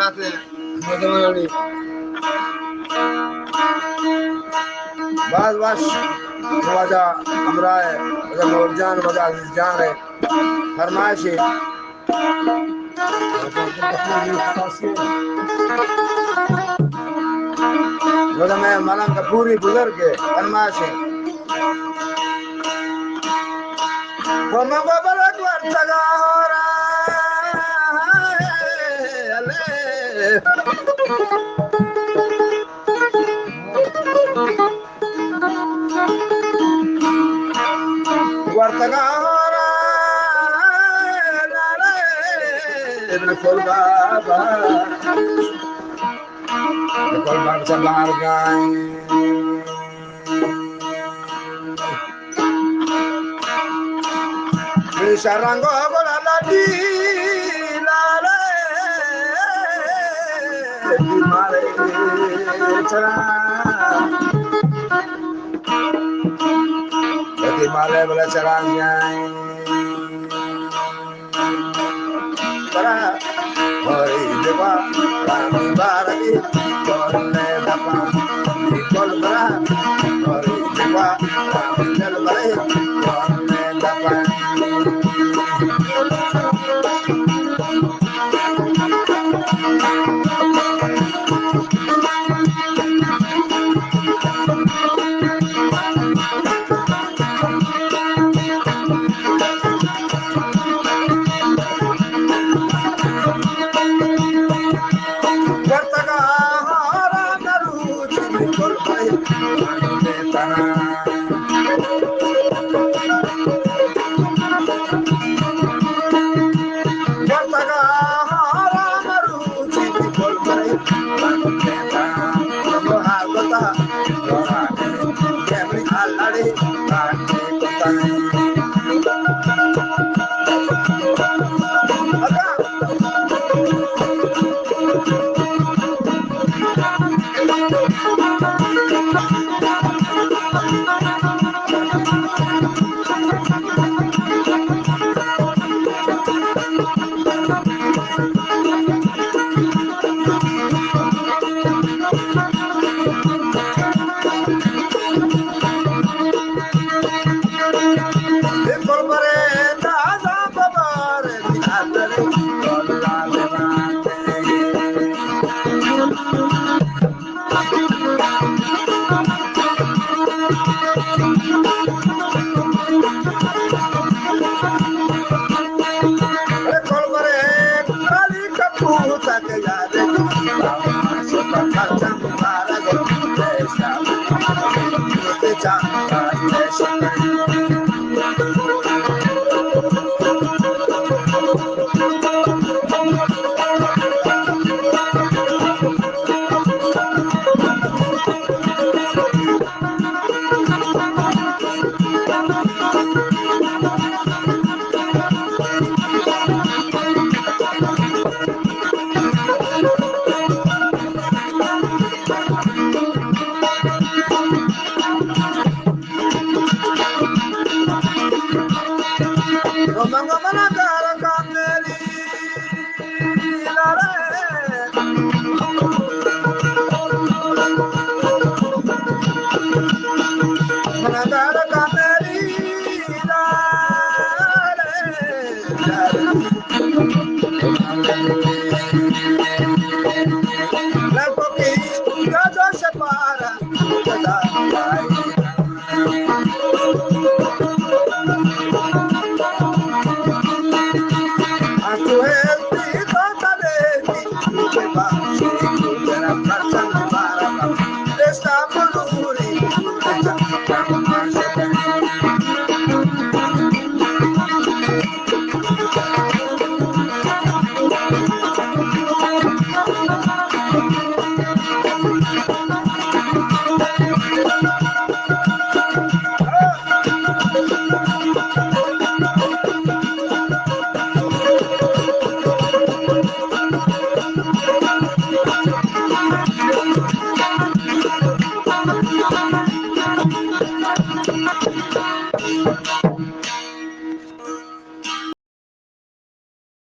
Atle, Madamani. Baz baş, Raja Amrae, Raja Nurjan, Raja Azizjan है, फरमाइश है। राजा मैं मलंग कपूरी बुजुर्ग है, फरमाइश है। वो मंगो बलक वर्तगा हो रहा है, वर्तगा हो रहा है, बिल्कुल बाबा, बिल्कुल बाबा से बाहर गए। Sharango gola la di la le di mare chara di mare bala charanya para oi deva rami baraki korne dapa kol bara oi deva rami dal bare korne dapa